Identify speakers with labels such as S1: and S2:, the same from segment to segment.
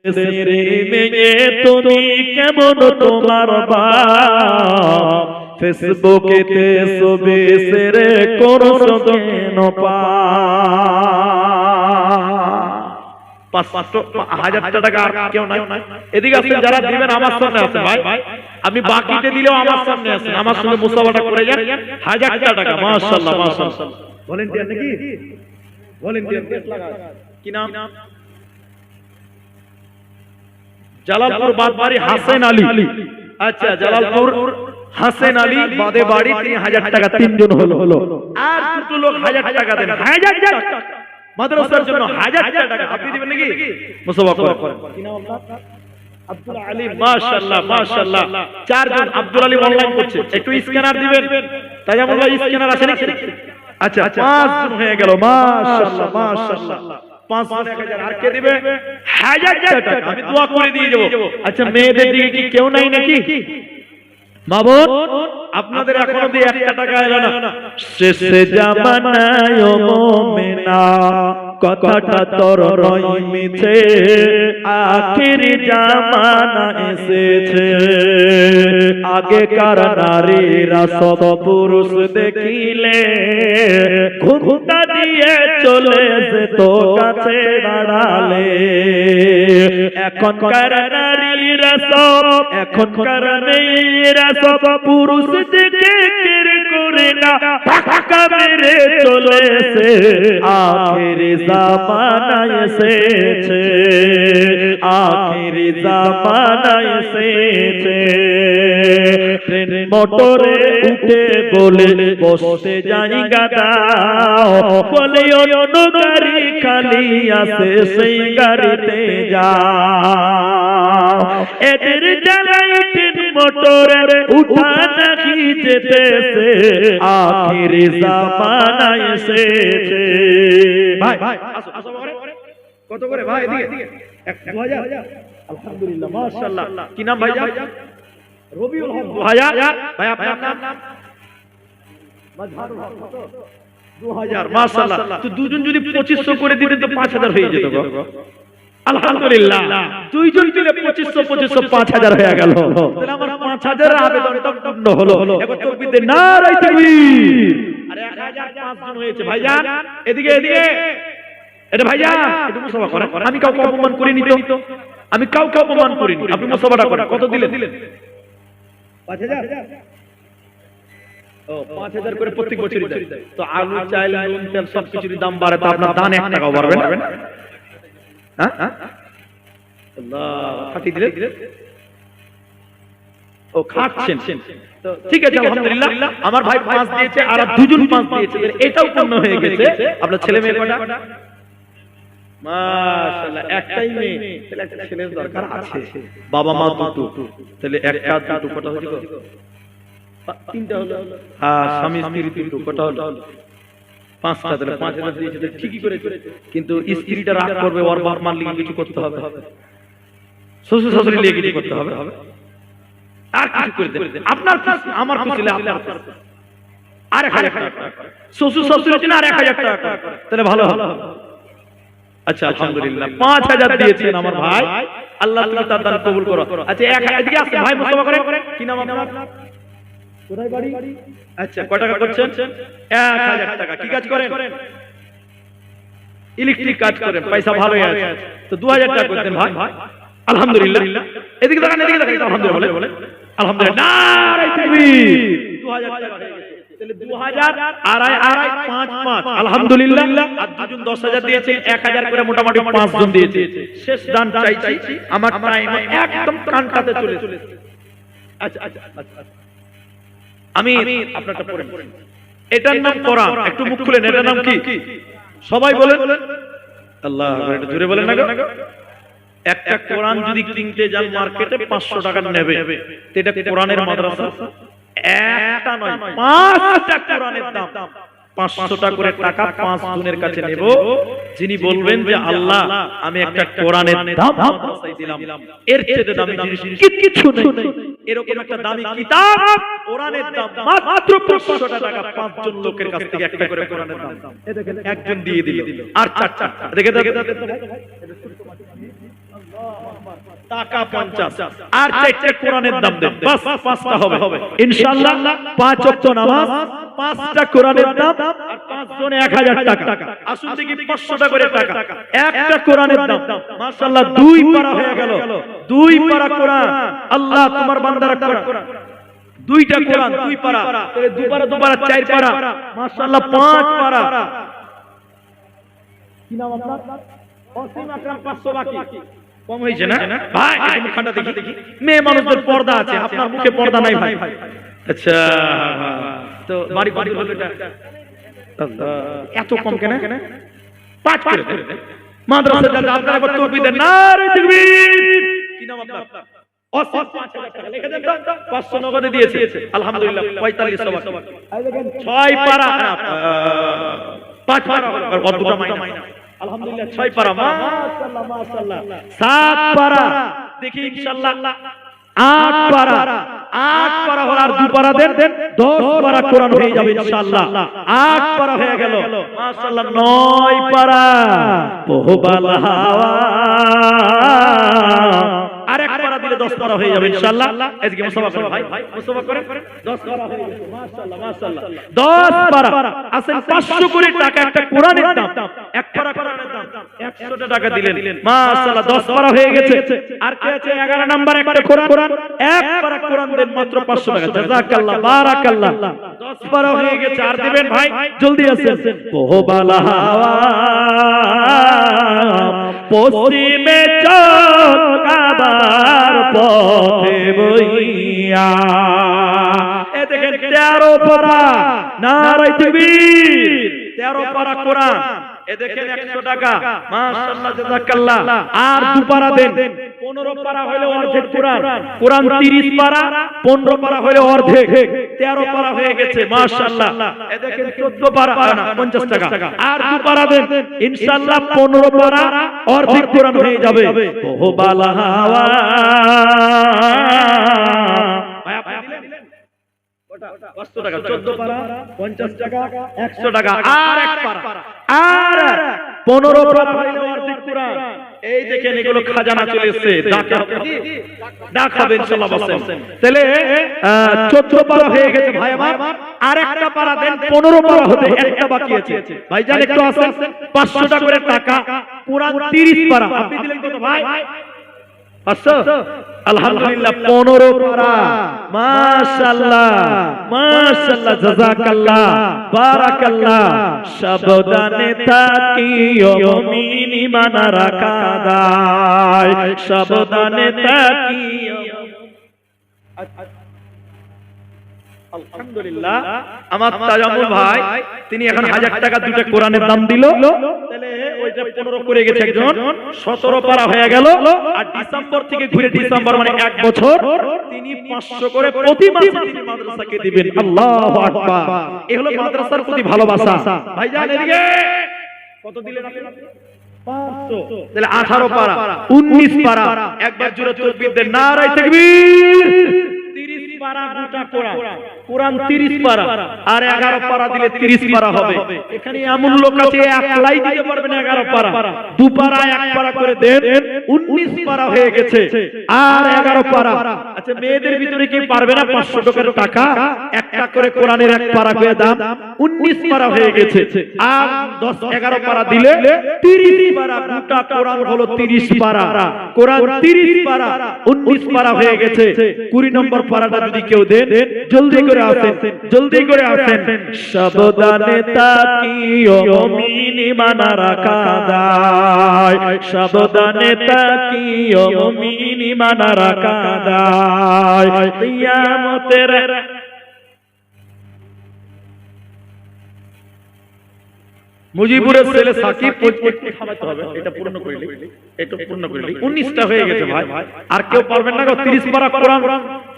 S1: সেরে মেয়ে তুমি কেমন তোমার বাপ ফেসবুকেতে ছবি সেরে করছো কেন হাজার টাকা আর কেউ নাই এদিকে আছেন যারা দিবেন আমার সামনে আছে ভাই আপনি বাকিতে দিলেও আমার সামনে আছেন আমার সঙ্গে মুসাফাটা করে যান 1000 টাকা মাশাআল্লাহ মাশাআল্লাহ ভলান্টিয়ার নাকি ভলান্টিয়ার কি নাম জালালপুর বাদবাড়ি হাসেন আলী আচ্ছা জালালপুর হাসেন আলী বাদে বাড়ি 3000 টাকা তিনজন হলো আর দুটো লোক 1000 টাকা দেন 1000 টাকা মাদ্রাসার জন্য 1000 টাকা আপনি দিবেন নাকি মুসাফা করেন কি নাম আপনার আব্দুল আলী মাশাআল্লাহ মাশাআল্লাহ চারজন আব্দুল আলী অনলাইন করছে একটু স্ক্যানার দিবেন তাজামুল্লাহ স্ক্যানার আছে নাকি আচ্ছা পাঁচজন হয়ে গেল মাশাআল্লাহ মাশাআল্লাহ 5,000 আর কে দিবে 1000 টাকা আমি দোয়া করে দিয়ে দেব আচ্ছা মেয়েদের দিকে কি কেউ নাই নাকি মা বোন আপনাদের এখনো দিয়ে 1 টাকা এলো না শেষে জামানায় ও মুমিনা কথাটা তোর নয় মিছে আখিরি জামানা এসেছে আগেকার নারীরা সব পুরুষ দেখিলে ঘুমটা দিয়ে চলে যেত কাছে দাঁড়ালে এখনকার নারীরা সব এখনকার মেয়েরা সব পুরুষ দেখে করে না ফাঁকা মেরে চলেছে আখিরি জামানা এসেছে আখিরি জামানা এসেছে ট্রেন মোটরে উঠে বলে বসতে জায়গা দাও বলে অন্য গাড়ি খালি আছে সেই গাড়িতে যাও এদের জ্বালাই ট্রেন মোটরে উঠা নাকি যেতেছে আখিরি জামানা এসেছে ভাই আসো আসো কত করে ভাই এদিকে 2000 আলহামদুলিল্লাহ মাশাআল্লাহ কি নাম ভাইজান রবিউল হক 2000 ভাই আপনার নাম মাজহারুল হক 2000 মাশাআল্লাহ তো দুজন যদি 2500 করে দিতেন তো 5000 হয়ে যেত গো আলহামদুলিল্লাহ দুইজন দিলে 2500 5000 হয়ে গেল তাহলে আমার 5000 আবেদনটা পূর্ণ হলো এখন তাকবীর দে নারায়ে তাকবীর আরে 1005 জন হয়েছে ভাইজান এদিকে এটা ভাইজান একটু মুসাফা করেন আমি কাউকে অপমান করিনি তো আমি কাউকে অপমান করিনি আপনি মুসাফাটা করেন কত দিলেন 5000 ও 5000 করে প্রত্যেক বছরই দেয় তো আলু চাল নুন তেল সবকিছুর দাম বাড়ে তো আপনার দান 1 টাকাও বাড়বে না হ্যাঁ আল্লাহ ফাটি দিলে ও খাচ্ছেন তো ঠিক আছে আলহামদুলিল্লাহ আমার ভাই 5 দিয়েছে আর দুজন 5 দিয়েছে এটাও পূর্ণ হয়ে গেছে আপনার ছেলে মেয়ে কয়টা মাশাআল্লাহ একটাই মেয়ে তাহলে একটা ছেলের দরকার আছে বাবা মা দুটো তাহলে একটা দুটো কত হলো তিনটা হলো হ্যাঁ স্বামী স্ত্রী দুটো কত হলো 5টা তাহলে 5000 দিয়েছে ঠিকই করেছে কিন্তু স্ত্রীটা রাগ করবে ওর বাপ মার লিগে কিছু করতে হবে শ্বশুর শাশুড়ি লিগে কিছু করতে হবে আর কিছু করে দেন আপনার আমার ছেলে আপনার আর 1000 টাকা শ্বশুর শাশুড়ির জন্য আর 1000 টাকা তাহলে ভালো হবে আচ্ছা আলহামদুলিল্লাহ 5000 দিয়েছেন আমার ভাই আল্লাহ তুমি তার দান কবুল করো আচ্ছা এদিকে আসেন ভাই মুসাফা করেন কি নাম আপনার কোথায় বাড়ি আচ্ছা কত টাকা করছেন 1000 টাকা কি কাজ করেন ইলেকট্রিক কাজ করেন পয়সা ভালোই আছে তো 2000 টাকা করতেন ভাই আলহামদুলিল্লাহ এদিকে দেখেন আলহামদুলিল্লাহ বলে আলহামদুলিল্লাহ নারায়ে তাকবীর 2000 টাকা হয়ে গেছে তাহলে 2000 আড়াই 5 আলহামদুলিল্লাহ আর দুজন 10000 দিয়েছে 1000 করে মোটামুটি 5 জন দিয়েছে শেষ দান চাইছি আমার টাইম একদম কানটাতে চলেছে আচ্ছা আমি আপনারটা পড়েন এটার নাম কোরআন একটু মুখ খুলেন এটার নাম কি সবাই বলেন আল্লাহ একটু জোরে বলেন না গো একটা কোরআন যদি কিনতে যান মার্কেটে 500 টাকা নেবে তো এটা কোরআনের মাদ্রাসা একটা নয় 5টা কোরআনের দাম 500 টাকা করে টাকা 5 জনের কাছে নেব যিনি বলবেন যে আল্লাহ আমি একটা কোরআনের দাম মাদ্রাসায় দিলাম এর চেয়ে দামি জিনিস কিছু নেই এরকম একটা দামি কিতাব কোরআনের দাম মাত্র 500 টাকা 5 জন লোকের কাছ থেকে একটা করে কোরআনের দাম এই দেখেন একজন দিয়ে দিল আর 4টা দেখে আল্লাহ টাকা 50 আর 4টা কোরআনের দাম দেন, বাস 5টা হবে ইনশাআল্লাহ। 5 ওয়াক্ত নামাজ, 5টা কোরআনের দাম, আর 5 জনে 1000 টাকা। আসুন দেখি 500 টাকা করে টাকা, একটা কোরআনের দাম মাশাআল্লাহ 2 পারা হয়ে গেল। 2 পারা কোরআন, আল্লাহ তোমার বান্দারা কোরআন, 2টা কোরআন 2 পারা, তাহলে 2 পারা 2 পারা 4 পারা মাশাআল্লাহ 5 পারা। কি নাম আপনার? অসীম আকরাম 500 বাকি কম হয়েছে না ভাই? মুখখানটা দেখি, মেয়ে মানুষদের পর্দা আছে, আপনার মুখে পর্দা নাই ভাই। আচ্ছা তো বাড়ি বাড়ি হলো এটা এত কম কেন? 5 করে দেন মাদ্রাসা যান, আপনারা একবার তাকবীর দেন, নারে তাকবীর। কি নাম আপনার? অসীম 5000 টাকা লিখে দেন তো, 500 নগদে দিয়েছে আলহামদুলিল্লাহ। 45 টাকা 6 পারা 5 পারা কতটা মাইনা আলহামদুলিল্লাহ 6 পারা মাশাআল্লাহ মাশাআল্লাহ। 7 পারা দেখি ইনশাআল্লাহ, 8 পারা, 8 পারা হল, আর 2 পারা দেন 10 পারা কোরআন হয়ে যাবে ইনশাআল্লাহ। 8 পারা হয়ে গেল মাশাআল্লাহ। 9 পারা পোহবাল হাওয়া, আর 1 পারা দিলে 10 পারা হয়ে যাবে ইনশাআল্লাহ। আজকে মুসাফা করেন ভাই, মুসাফা করেন, 10 পারা হয়ে গেছে মাশাআল্লাহ মাশাআল্লাহ। 10 পারা আসেন 500 করে টাকা একটা কোরআনের দাম, 1 পারা কোরআনের দাম 100 টাকা দিলেন মাশাআল্লাহ, 10 পারা হয়ে গেছে। আর কি আছে? 11 নাম্বার একটা কোরআন, 1 পারা কোরআন দেন মাত্র 500 টাকা। জাযাকাল্লাহ বারাকাল্লাহ। 10 পারা হয়ে গেছে, আর দিবেন ভাই জলদি আসেন। পোহবাল হাওয়া পশ্চিমে চল কাবার পথে বইয়া, এ দেখেন 13 পারা, নারে তাকবীর, 13 পারা কোরআন। এ দেখেন 100 টাকা মাশাআল্লাহ জাযাকাল্লাহ। আর 2 পারা দেন, 15 পারা হলো অর্ধেক কোরআন। কোরআন 30 পারা, 15 পারা হলো অর্ধেক, 13 পারা হয়ে গেছে মাশাআল্লাহ। এ দেখেন 14 পারা না 50 টাকা। আর 2 পারা দেন ইনশাআল্লাহ, 15 পারা অর্ধেক কোরআন হয়ে যাবে। পোহবাল হাওয়া ভাই আপনি দিলেন 500 টাকা, 14 পারা 50 টাকা 100 টাকা, আর 1 পারা, আর 15 পারা হইলো অর্ধেক কোরআন। এই দেখেন এগুলো খাজানা চলে এসেছে, দেখাবেন ইনশাআল্লাহ বসেন। তাহলে 14 পারা হয়ে গেছে ভাই আমার, আর একটা পারা দেন, 15 পারা হতে একটা বাকি আছে ভাইজান, একটু আসেন। 500 টাকা করে টাকা, কোরআন 30 পারা, আপনি দিলেন কত ভাই? 500 আলহামদুলিল্লাহ। 15 পারা মাশাআল্লাহ মাশাআল্লাহ জাযাকাল্লাহ বারাকাল্লাহ। সাবধানে থাকিও মুমিন ঈমান রাখা দায়, সাবধানে থাকিও। আলহামদুলিল্লাহ আমার তাজামুল ভাই তিনি এখন 1000 টাকা 2টা কোরআনের দাম দিল, তাহলে ওইটা 15 করে গেছে একজন, 17 পারা হয়ে গেল। আর ডিসেম্বর থেকে ঘুরে ডিসেম্বর মানে 1 বছর তিনি 500 করে প্রতি মাসে তিনি মাদ্রাসাকে দিবেন। আল্লাহু আকবার। এই হলো মাদ্রাসার প্রতি ভালোবাসা। ভাইজান এদিকে কত দিলেন আপনি? 500। তাহলে 18 পারা, 19 পারা, একবার জোরে তাকবীর দেন, নারে তাকবীর। 30 পারা গোটা কোরআন, কোরআন 30 পারা, আর 11 পারা দিলে 30 পারা হবে। এখানে এমন লোক আছে একলাই দিতে পারবেন 11 পারা, 2 পারা 1 পারা করে দেন, 19 পারা হয়ে গেছে, আর 11 পারা। আচ্ছা মেয়েদের ভিতরে কি পারবে না? 500 টাকা একটা করে কোরআনের 1 পারা করে দাম, 19 পারা হয়ে গেছে, আর 10 11 পারা দিলে 30 পারা, গোটা কোরআন হলো 30 পারা, কোরআন 30 পারা, 19 পারা হয়ে গেছে। 20 নম্বর পারাটা যদি কেউ দেন, জলদি করে আসেন, জলদি করে আসেন। সাবধানে তাকিও মুমিন ঈমান রাখা দায়, সাবধানে তাকিও মুমিন ঈমান রাখা দায়। কিয়ামতের মুজিবুরের ছেলে সাকিব থামাতে হবে, এটা পূর্ণ করিলে, এটা পূর্ণ করিলে 19টা হয়ে গেছে ভাই। আর কেউ পারবেন না? 30 পারা কোরআন,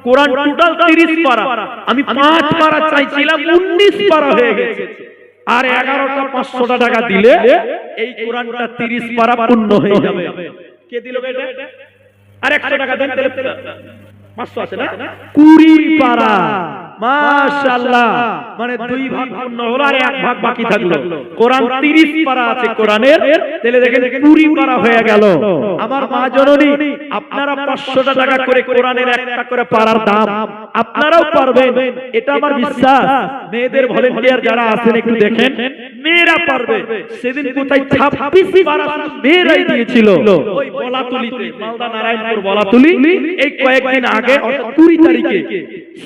S1: কোরআন টোটাল 30 পারা, আমি 5 পারা চাইছিলাম, 19 পারা হয়ে গেছে। আর 11টা 500 টাকা দিলে এই কোরআনটা 30 পারা পূর্ণ হয়ে যাবে। কে দিল এটা? আর 100 টাকা দেন, তাহলে 500 আছে না, 20 পারা মাশাআল্লাহ, মানে 2 ভাগ পূর্ণ হলো আর 1 ভাগ বাকি থাকলো। কোরআন 30 পারা আছে কোরআনের, তাহলে দেখেন 20 পারা হয়ে গেল। আমার মা জননী, আপনারা 500 টাকা করে কোরআনের একটা করে পারার দাম, আপনারাও পারবেন, এটা আমার বিশ্বাস। মেয়েদের ভলান্টিয়ার যারা আছেন একটু দেখেন, মেয়েরা পারবে। সেদিন কোথায় 26 পারা মেয়েরাই দিয়েছিল ওই বলাতুলিতে, মালদা নারায়ণপুর বলাতুলি, এই কয়েকদিন আগে অর্থাৎ 20 তারিখে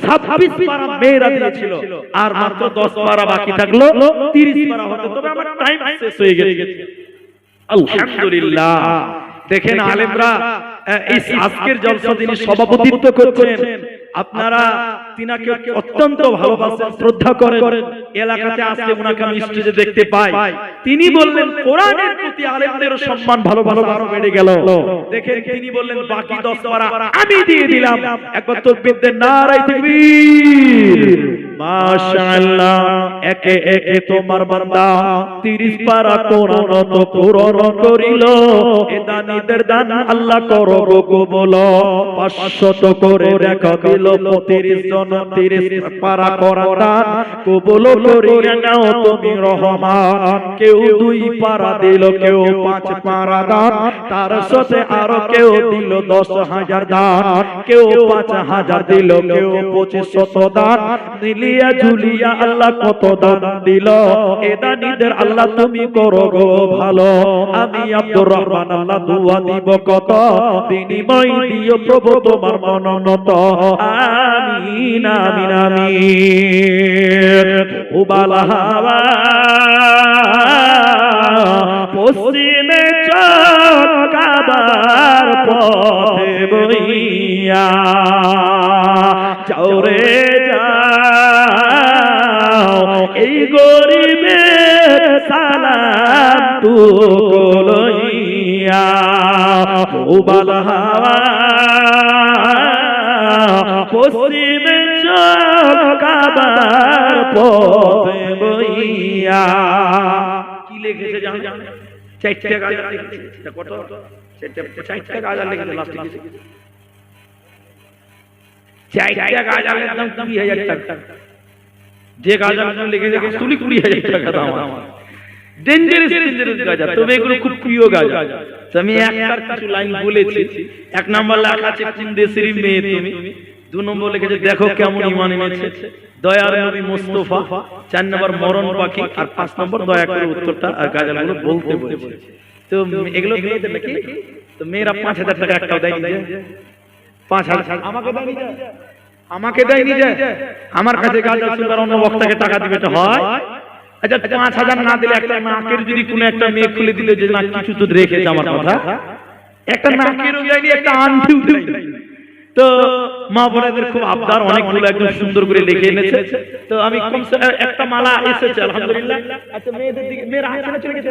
S1: 26 পারা মেয়েরা দিয়েছিল। আর মাত্র 10 পারা বাকি থাকলো, 30 পারা হতে। তবে আমার টাইম শেষ হয়ে গেছে। আলহামদুলিল্লাহ। দেখেন আলেমরা এই আজকের জলসা যিনি সভাপতিত্ব করছেন, আপনারা তিনাকে অত্যন্ত ভালোবাসেন, শ্রদ্ধা করেন। এলাকাতে আসলে উনাকে আমি স্টেজে দেখতে পাই। তিনি বললেন কোরআনের প্রতি আলেমদের সম্মান ভালোবাসা আরো বেড়ে গেল। দেখেন তিনি বললেন বাকি 10 পারা আমি দিয়ে দিলাম। একবার তাকবীর দেন, নারায়ে তাকবীর। মাশাআল্লাহ, একে একে তোমার বান্দা 30 পারা কোরআন তো পূরণ করিল। এ দানীদের দান আল্লাহ করো গো বলো, 500 করে দেখা দিল 30 জন। 30 পারা কোরআন দান কবুল করিয়া নাও তুমি রহমান। কেউ 2 পারা দিল, কেউ 5 পারা দান, তার সাথে আরো কেউ দিল 10,000 দান। কেউ 5,000 দিল, কেউ 2500 দান। মিলিয়া ঝুলিয়া আল্লাহ কত দান দিল। এ দানীদের আল্লাহ তুমি করো গো ভালো। আমি আব্দুর রহমান আল্লাহ দোয়া দিব কত, বিনিময় দিও প্রভু তোমার মনোনত। আমিন আমিন আমিন। উবালা হাওয়া পশ্চিমে চল কাবার পথে বইয়া, যাও রে যাও এই গরিবের সালাম টুকু লইয়া। উবালা হাওয়া পশ্চিমে চল কাবার পথে বইয়া। কি লিখেছে জানো? 4টা গাজাল লিখেছে। কত? 4টা গাজাল লিখেছে। লাস্টে 4টা গাজালের দাম 20,000 টাকা। যে গাজালগুলো লিখেছে আসলে 20,000 টাকা দাম। ডেঞ্জারাস গাজা, তবে এগুলো খুব প্রিয় গাজা। আমি একটার কিছু লাইন বলেছি। 1 নম্বর লেখা আছে কোন দেশের মেয়ে তুমি। 2 নম্বর লিখেছে দেখো কেমন ঈমান এনেছে দয়ার নবী মুস্তাফা। 4 নম্বর মরণ পাখি। আর 5 নম্বর দয়া করে উত্তরটা আর গাজালগুলো বলতে বলেছে। তো এগুলো মেয়েদের নাকি, তো মেয়েরা 5,000 টাকা একটাও দেয়নি। 5,000 আমাকে দেয়নি, আমাকে দেয়নি যে আমার কাছে গাজাল শুনবার অন্য বক্তাকে টাকা দিবে তো হয়। আচ্ছা 5,000 না দিলে একটা নাকের যদি কোনো একটা মেয়ে খুলে দিলে যে না কিছু তো রেখেছে আমার কথা, একটা নাকেরও দেয়নি, একটা আংটিও দেয়নি। তো মা বোনেদের খুব আবদার, অনেকগুলো একদম সুন্দর করে লিখে এনেছে। তো আমি একটা মালা এসেছে আলহামদুলিল্লাহ। আচ্ছা মেয়েদের দিকে, মেয়েরা হাতে চলে গেছে,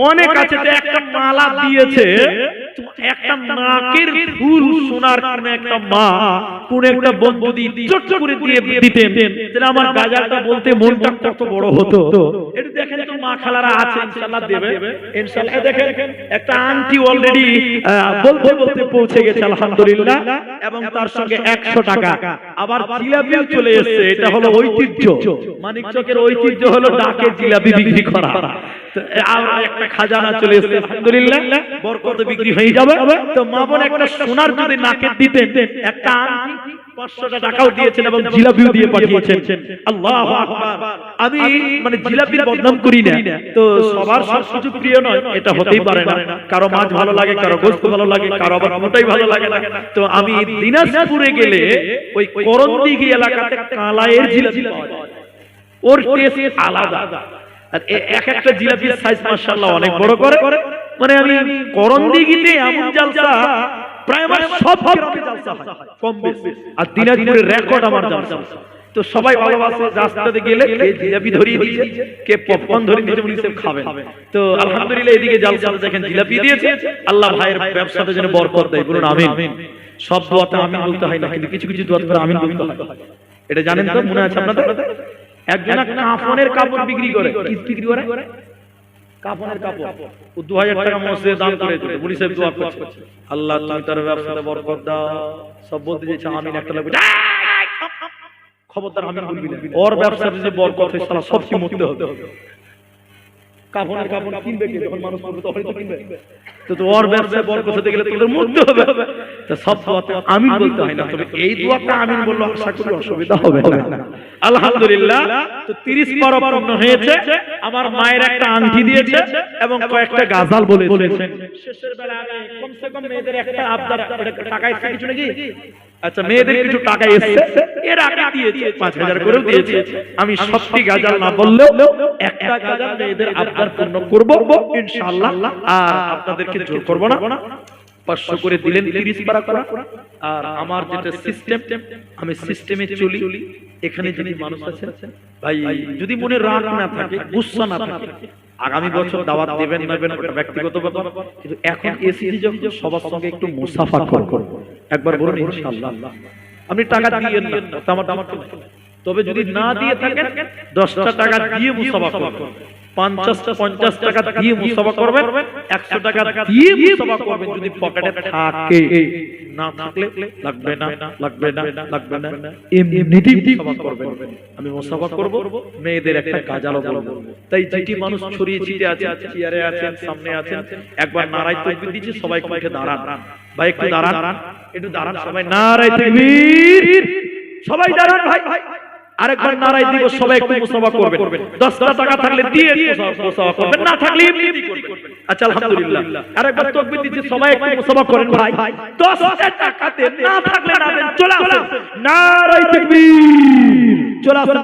S1: অনেক আছে। তো একটা মালা দিয়েছে, একটা নাকের ফুল সোনার কোন একটা মা কোন একটা বন্ধু চট করে দিয়ে দিতেন, তাহলে আমার গাজালটা বলতে মনটা কত বড় হতো। এটা দেখেন তো মা খালারা আছে, ইনশাআল্লাহ দেবে ইনশাআল্লাহ। দেখেন একটা আন্টি অলরেডি বলতে বলতে পৌঁছে গেছে আলহামদুলিল্লাহ, এবং তার সঙ্গে 100 টাকা। আবার জিলাপিও চলে এসেছে। এটা হলো ঐতিহ্য, মানিকচকের ঐতিহ্য হলো ডাকে জিলাপি বিক্রি করা। আর একটা খাজানা চলে এসেছে আলহামদুলিল্লাহ, বরকত বিক্রি হয়ে যাবে। তো মা বোন একটা সোনার যদি নাকের দিতেন, একটা আংটি 500 টাকাও দিয়েছেন এবং জিলাপিও দিয়ে পাঠিয়েছেন। আল্লাহু আকবার। আমি মানে জিলাপির বদনাম করি না, তো সবার সবকিছু প্রিয় নয়, এটা হতেই পারে না। কারো মাছ ভালো লাগে, কারো গোশত ভালো লাগে, কারো আবার মোটাই ভালো লাগে না। তো আমি দিনাজপুরে গেলে ওই করণদিঘি এলাকাতে কালাইয়ের জিলাপি পাওয়া যায়, ওর টেস্ট আলাদা। আর এক একটা জিলাপির সাইজ মাশাআল্লাহ অনেক বড় করে। মানে আমি করণদিঘিতে এমন জালসা প্রায় আমার সব গ্রামে জালসা হয় কম বেশি, আর দিনাজপুরের রেকর্ড আমার জালসা। তো সবাই ভালোবাসে, রাস্তাতে গেলে কে জিলাপি ধরিয়ে দিয়েছে, কে পপকর্ন ধরিয়ে দিয়েছে, উনি সব খাবেন। তো আলহামদুলিল্লাহ এদিকে জালসা দেখেন জিলাপি দিয়েছে। আল্লাহ ভাইয়ের ব্যবসাতে যেন বরকত দেয়, বলুন আমিন। সব দোয়াতে আমিন বলতে হয় না, কিন্তু কিছু কিছু দোয়াতে আমিন বলতে হয়। এটা জানেন তো, মনে আছে আপনাদের? একজন কাফনের কাপড় বিক্রি করে। কি বিক্রি করে? কাফনের কাপড়। ও 2000 টাকা মসজিদে দান করেছে। পুলিশ সাহেব দোয়া করছে, আল্লাহ তুমি তার ব্যবসাতে বরকত দাও। সব বলতে যাচ্ছে আমিন, একটা লাগবে খবরদার আমি বলবি না, ওর ব্যবসার যে বরকত হয় সালা সব কি মরতে হবে। কাফনের কাফন কিনবে কে, যখন মানুষ মরবে তখনই তো কিনবে। তো ওর ব্যবসায় বরকত হতে গেলে তোদের মরতে হবে। তো সব দোয়াতে আমিন বলতে হয় না, তবে এই দোয়াটা আমিন বললে আশা করি অসুবিধা হবে না। আলহামদুলিল্লাহ, তো 30 পারা পূর্ণ হয়েছে। আমার মায়ের একটা আংটি দিয়েছে এবং কয়েকটা গাজাল বলেছেন। শেষের বেলা আমি কমসে কম মেয়েদের একটা আবদার, টাকা এসে কিছু নাকি? আচ্ছা, মেয়েদের কিছু টাকা এসেছে, এর আগে দিয়েছে 5000 করে দিয়েছে। আমি সত্যি গাজাল না বললেও একটা গাজাল মেয়েদের আবদার পূর্ণ করব ইনশাআল্লাহ। আর আপনাদেরকে জোর করব না, 500 করে দিলেন 30 পারা করা। আর আমার যেটা সিস্টেম, আমি সিস্টেমে চলি। এখানে যদি মানুষ আছে ভাই, যদি মনে রাগ না থাকে, গুসা না থাকে, আগামী বছর দাওয়াত দেবেন না দেবেন ওটা ব্যক্তিগত ব্যাপার, কিন্তু এখন এসেছি যখন সবার সঙ্গে একটু মুসাফা করব। একবার বলুন ইনশাআল্লাহ। আপনি টাকা দিয়েন না, আমার দাম, তবে যদি না দিয়ে থাকেন 10টা টাকা দিয়ে মুসাফা করবেন, 50 টাকা দিয়ে মুসাফা করবেন, 100 টাকা দিয়ে মুসাফা করবেন। যদি পকেটে থাকে, না থাকলে লাগবে না, লাগবে না, লাগবে না, এমনিতেই মুসাফা করবেন। আমি মুসাফা করব, মেয়েদের একটা কাজালও বলবো। তাই যেটি মানুষ ছড়িয়ে ছিটে আছে, চেয়ারে আছেন, সামনে আছেন, একবার নারায়ে তাকবীর দিচ্ছি, সবাই উঠে দাঁড়ান। ভাই একটু দাঁড়ান, একটু দাঁড়ান সবাই, নারায়ে তাকবীর, সবাই দাঁড়ান ভাই। আরেকবার নারায়ে দিব, সবাই একটু মুসাফা করবেন। 10টা টাকা থাকলে দিয়ে মুসাফা করবেন, না থাকলে এমনি করবেন। আচ্ছা আলহামদুলিল্লাহ, আরেকবার তাকবীর দিচ্ছি, সবাই একটু মুসাফা করেন ভাই। 10টা টাকা দেন, না থাকলে না দেন, চলে আসেন, নারায়ে তাকবীর, চলে আসেন।